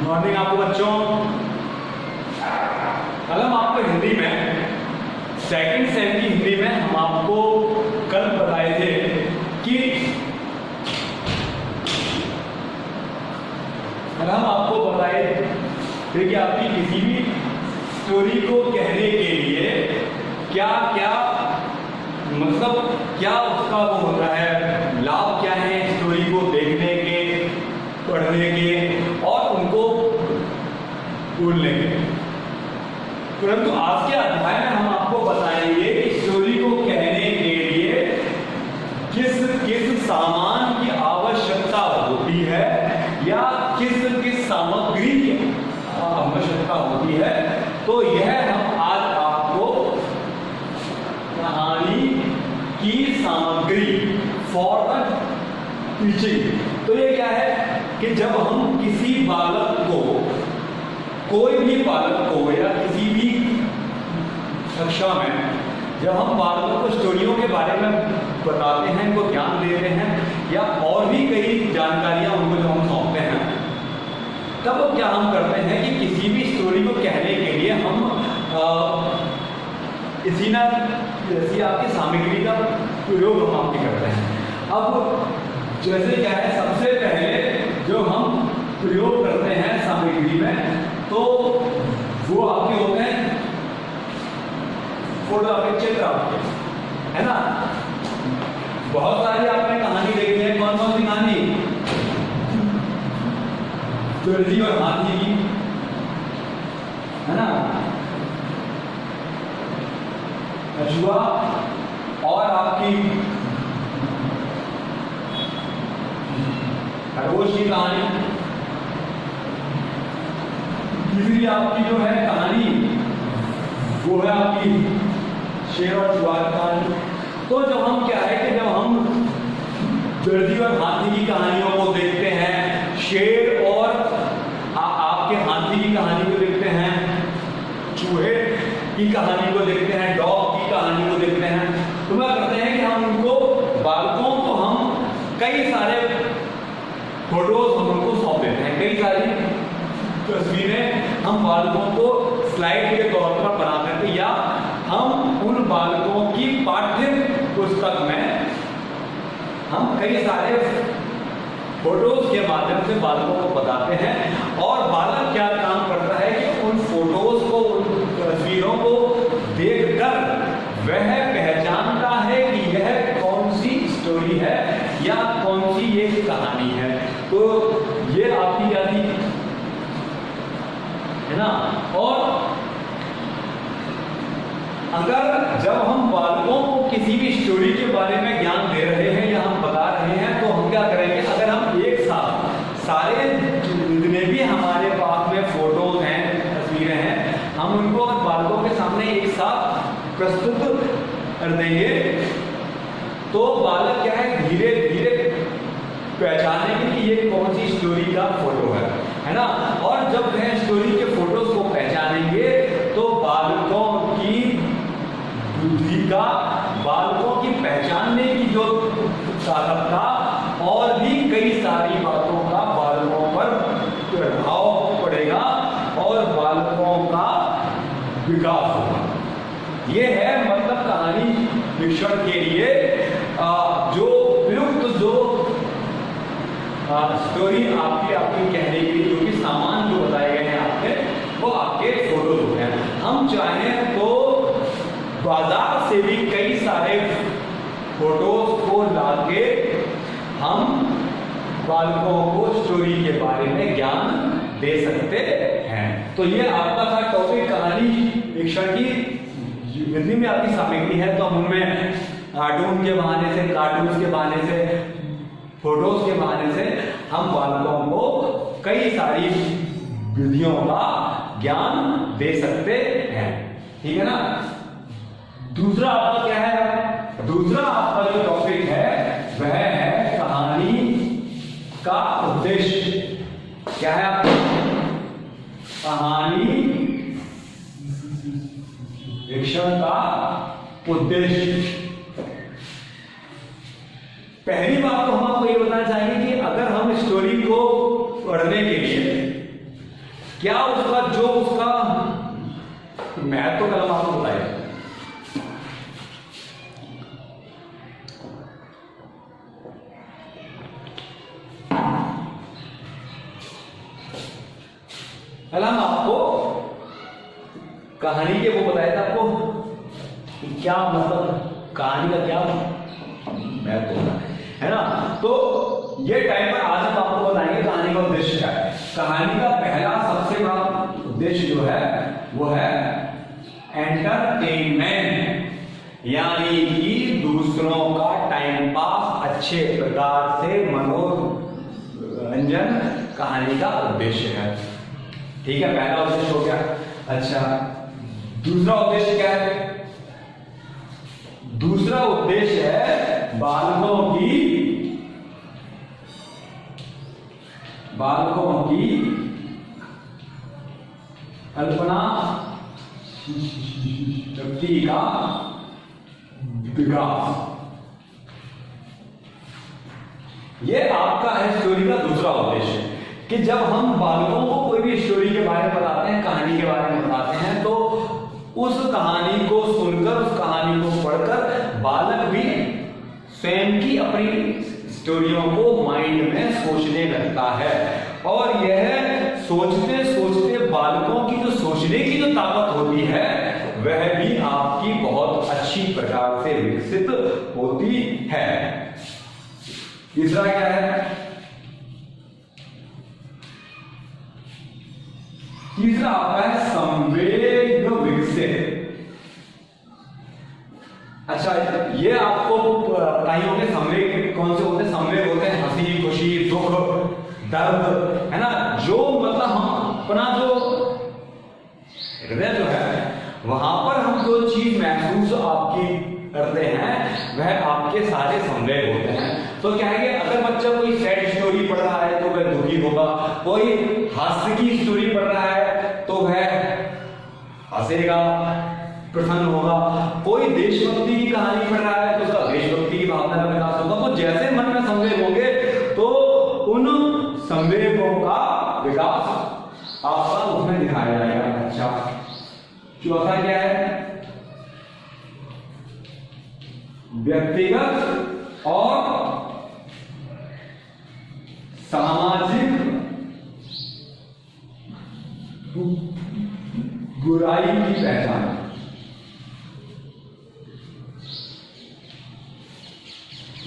Morning आपको बच्चों। कल हम आपको हिंदी में सेकंड सेम की हिंदी में हम आपको कल बताए थे कि कल हम आपको बताए थे कि आपकी किसी भी स्टोरी को कहने के लिए क्या क्या मतलब क्या उसका वो होता है, लाभ क्या है स्टोरी को देखने के, पढ़ने के और उनको बोलने के। परंतु आज के अध्याय में हम आपको बताएंगे कि स्टोरी को कहने के लिए किस किस सामान की आवश्यकता होती है या किस किस सामग्री की आवश्यकता होती है। तो यह हम आज आपको कहानी की सामग्री फॉर द टीचिंग। तो ये क्या है कि जब हम किसी बालक को, कोई भी बालक को या किसी भी कक्षा में जब हम बालकों को स्टोरियों के बारे में बताते हैं, उनको ज्ञान देते हैं या और भी कई जानकारियां उनको जो हम सौंपते हैं, तब क्या हम करते हैं कि किसी भी स्टोरी को कहने के लिए हम इसी ना जैसी आपकी सामग्री का प्रयोग हम आपके करते हैं। अब जैसे क्या है, सबसे पहले जो हम प्रयोग करते हैं सामग्री में, तो वो आपके होते हैं फोटो, आपके चित्र आपके, है ना। बहुत सारी आपने कहानी देखी है। कौन कौन सी कहानी? दर्जी और हाथी की, है ना, कछुआ और आपकी खरगोश की कहानी। तीसरी आपकी जो है कहानी वो है आपकी शेर और चूहा की कहानी। तो जब हम क्या है कि जब हम दर्जी और हाथी की कहानियों को देखते हैं, शेर और आपके हाथी की कहानी को देखते हैं, चूहे की कहानी को देखते हैं, डॉग की कहानी को देखते हैं, तो क्या करते हैं कि हम उनको बालकों को हम कई सारे फोटोज हम उनको सौंप देते हैं, कई सारी तस्वीरें हम बालकों को स्लाइड के तौर पर बना देते हैं, या हम उन बालकों की पाठ्य पुस्तक में हम कई सारे फोटोज के माध्यम से बालकों को बताते हैं। और बालक क्या काम करता है कि उन फोटोज को, उन तस्वीरों को देखकर वह पहचानता है कि यह कौन सी स्टोरी है या कौन सी ये कहानी है। तो ये आपकी क्या थी, है ना। और अगर जब हम बालकों को किसी भी स्टोरी के बारे में ज्ञान दे रहे हैं या हम बता रहे हैं, तो हम क्या करेंगे, अगर हम एक साथ सारे जितने भी हमारे पास में फोटोज हैं, तस्वीरें हैं, हम उनको बालकों के सामने एक साथ प्रस्तुत कर देंगे, तो बालक क्या है, धीरे धीरे पहचानेंगे कि ये कौन सी स्टोरी का फोटो है ना। और जब वह स्टोरी के फोटोज को पहचानेंगे तो बालकों की बुद्धि का, बालकों की पहचानने की जो ताकत का और भी कई सारी बातों का बालकों पर प्रभाव पड़ेगा और बालकों का विकास होगा। ये है मतलब कहानी शिक्षण के लिए जो उपयुक्त जो स्टोरी आपकी कहने के लिए जो कि सामान जो बताए गए हैं आपके, वो आपके फोटोज होते हैं। हम चाहें तो बाजार से भी कई सारे फोटोज को लाके हम बालकों को स्टोरी के बारे में ज्ञान दे सकते हैं। तो ये आपका था टॉपिक कहानी शिक्षण की हिंदी में आपकी सामग्री है। तो हम उनमें कार्टून के बहाने से, कार्टून्स के बहाने से, फोटोज के बहाने से हम बालकों को कई सारी विधियों का ज्ञान दे सकते हैं, ठीक है ना। दूसरा आपका क्या है, दूसरा आपका जो टॉपिक है वह है कहानी का उद्देश्य। क्या है आपका? कहानी शिक्षण का उद्देश्य। पहली बात तो हम आपको ये बताना चाहेंगे कि अगर हम स्टोरी को पढ़ने के लिए क्या उसका जो उसका महत्व तो कलम आपको बताइए। कलम आपको कहानी के वो बताया था आपको कि क्या मतलब कहानी का क्या महत्व होता है ना। तो ये टाइम पर आज हम आपको बताएंगे कहानी का उद्देश्य क्या है। कहानी का पहला सबसे बड़ा उद्देश्य जो है वो है एंटरटेनमेंट, यानी कि दूसरों का टाइम पास, अच्छे प्रकार से मनोरंजन कहानी का उद्देश्य है। ठीक है, पहला उद्देश्य हो गया। अच्छा, दूसरा उद्देश्य क्या है? दूसरा उद्देश्य है बालकों की कल्पना शक्ति का विकास। ये आपका है स्टोरी का दूसरा उद्देश्य कि जब हम बालकों को कोई भी स्टोरी के बारे में बताते हैं, कहानी के बारे में बताते हैं, तो उस कहानी को सुनकर, उस कहानी को पढ़कर बालक भी स्वयं की अपनी स्टोरियों को माइंड में सोचने लगता है। और यह सोचते सोचते बालकों की जो सोचने की जो ताकत होती है वह भी आपकी बहुत अच्छी प्रकार से विकसित होती है। तीसरा क्या है? तीसरा आपका है संवेग विकसित। अच्छा, ये आपको कहीं होंगे संवेग कौन से होते हैं? संवेग होते हैं हंसी, खुशी, दुख, दर्द, है ना। जो मतलब हम अपना जो हृदय जो है वहां पर हम जो चीज महसूस आपकी करते हैं वह आपके सारे संवेग होते हैं। तो क्या है कि अगर बच्चा कोई सैड स्टोरी पढ़ रहा है तो वह दुखी होगा, कोई हास्य की स्टोरी पढ़ रहा है तो वह हंसेगा, प्रसन्न होगा, कोई देशभक्ति की कहानी पढ़ रहा है तो उसका देशभक्ति की भावना का विकास होगा। तो जैसे मन में संवेग होंगे तो उन संवेगों का विकास आपका उसमें दिखाया जाएगा। अच्छा, चौथा क्या है? व्यक्तिगत और सामाजिक बुराई की पहचान।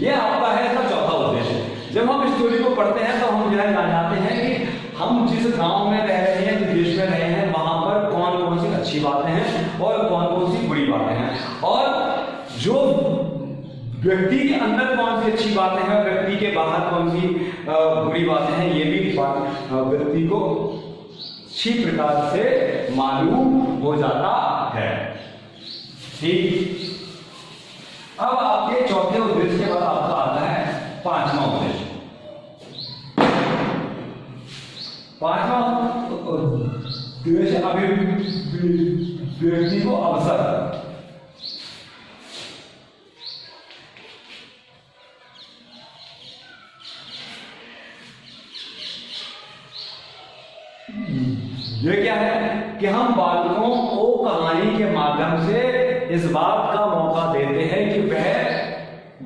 यह आपका है इसका चौथा उद्देश्य। जब हम स्टोरी को पढ़ते हैं तो हम यह जानते हैं कि हम जिस गांव में रह रहे हैं, जिस देश में रहे हैं, वहां पर कौन कौन सी अच्छी बातें हैं और कौन कौन सी बुरी बातें हैं, और जो व्यक्ति के अंदर कौन सी अच्छी बातें हैं, व्यक्ति के बाहर कौन सी बुरी बातें हैं, ये भी व्यक्ति को अच्छी प्रकार से मालूम हो जाता है। ठीक, अब आपके चौथे उद्देश्य के बाद आपका आता है पांचवा उद्देश्य। पांचवा उद्देश्य व्यक्ति को अवसर। ये क्या है कि हम बालकों को कहानी के माध्यम से इस बात का मौका देते हैं कि वह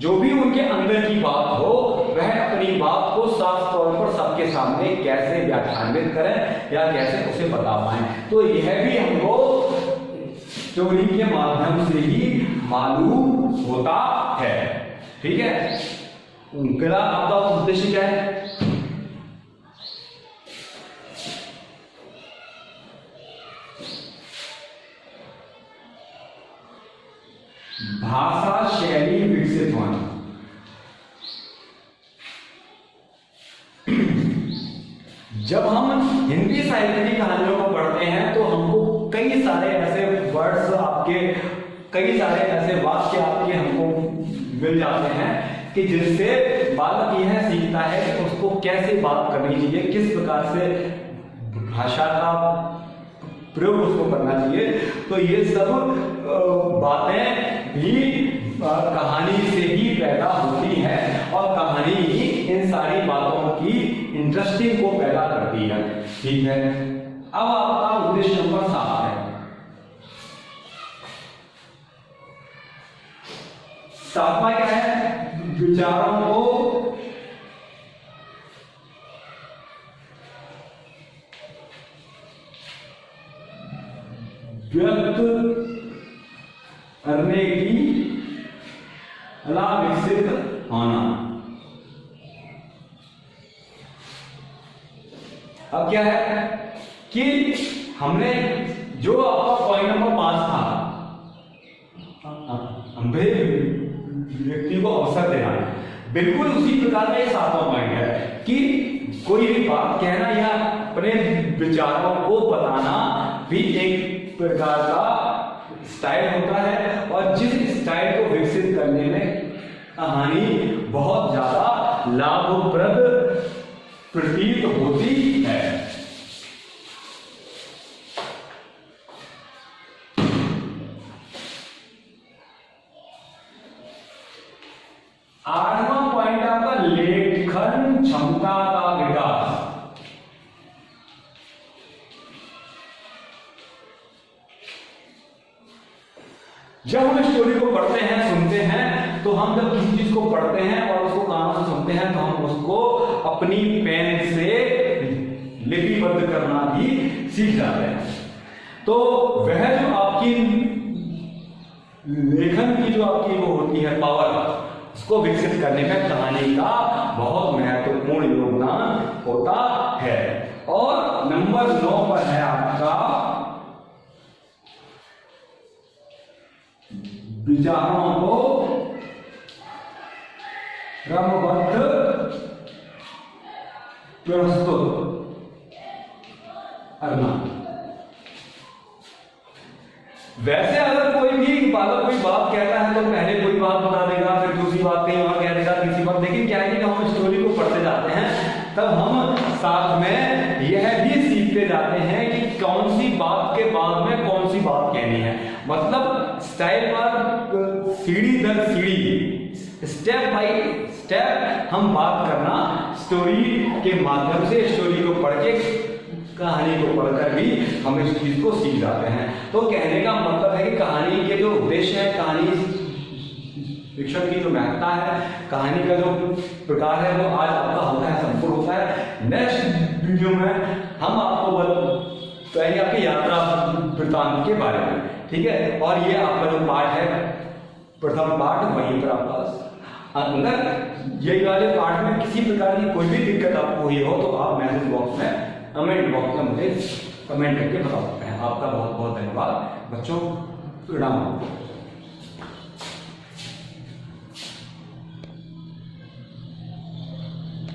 जो भी उनके अंदर की बात हो वह अपनी बात को साफ तौर पर सबके सामने कैसे व्याख्यानित करें या कैसे उसे बता पाएं। तो यह भी हमको स्टोरी के माध्यम से ही मालूम होता है। ठीक है, अगला आपका उद्देश्य क्या है? भाषा शैली विकसित होना। जब हम हिंदी साहित्य की कहानियों को पढ़ते हैं तो हमको कई सारे ऐसे वर्ड्स, आपके कई सारे ऐसे वाक्य आपके हमको मिल जाते हैं कि जिससे बालक यह सीखता है कि उसको कैसे बात करनी चाहिए, किस प्रकार से भाषा का प्रयोग उसको करना चाहिए। तो ये सब बातें भी कहानी से ही पैदा होती है और कहानी ही इन सारी बातों की इंटरेस्टिंग को पैदा करती है। ठीक है, अब आपका उद्देश्य नंबर 7 है। 7वां क्या है? विचारों को व्यक्त करने की कला विकसित होना। अब क्या है कि हमने जो आपका पॉइंट नंबर 5 था, व्यक्ति को अवसर देना, बिल्कुल उसी प्रकार का ये 7वां पॉइंट है कि कोई भी बात कहना या अपने विचारों को बताना भी एक प्रकार का स्टाइल होता है, और जिस स्टाइल को विकसित करने में कहानी बहुत ज्यादा लाभप्रद प्रतीत होती है। आठवां पॉइंट आपका लेखन क्षमता का विकास। जब हम स्टोरी को पढ़ते हैं, सुनते हैं, तो हम जब किसी चीज को पढ़ते हैं और उसको कानों से सुनते हैं, तो हम उसको अपनी पेन से लिपिबद्ध करना भी सीख जाते हैं। तो वह जो आपकी लेखन की जो आपकी वो होती है पावर, उसको विकसित करने में कहानी का बहुत महत्वपूर्ण योगदान होता है। और नंबर 9 पर है आपका विचारों को क्रमबद्ध प्रस्तुत करना। वैसे अगर कोई भी बालक कोई बात कहता है तो पहले कोई बात बता देगा, फिर दूसरी बात कहीं और कह देगा, तीसरी बात, लेकिन क्या है कि हम स्टोरी को पढ़ते जाते हैं तब हम साथ में यह भी सीखते जाते हैं कि कौन सी बात के बाद में कौन सी बात कहनी है। मतलब स्टाइल पर सीढ़ी दर सीढ़ी, स्टेप बाय स्टेप हम बात करना स्टोरी के माध्यम से, स्टोरी को पढ़ के, कहानी को पढ़कर भी हम इस चीज को सीख जाते हैं। तो कहने का मतलब है कि कहानी के जो उद्देश्य है, कहानी फिक्शन की जो महत्ता है, कहानी का जो प्रकार है, वो आज आपका होता है, संपूर्ण होता है। नेक्स्ट वीडियो में हम आपको बताएंगे आपकी यात्रा वृत्तांत के बारे में, ठीक है। और ये आपका जो पाठ है, प्रथम पाठ, वहीं पर आपका अगर यही वाले पाठ में किसी प्रकार की कोई भी दिक्कत आपको हुई हो तो आप मैसेज बॉक्स में, कमेंट बॉक्स में मुझे कमेंट करके बता सकते हैं। आपका बहुत बहुत धन्यवाद बच्चों, प्रणाम।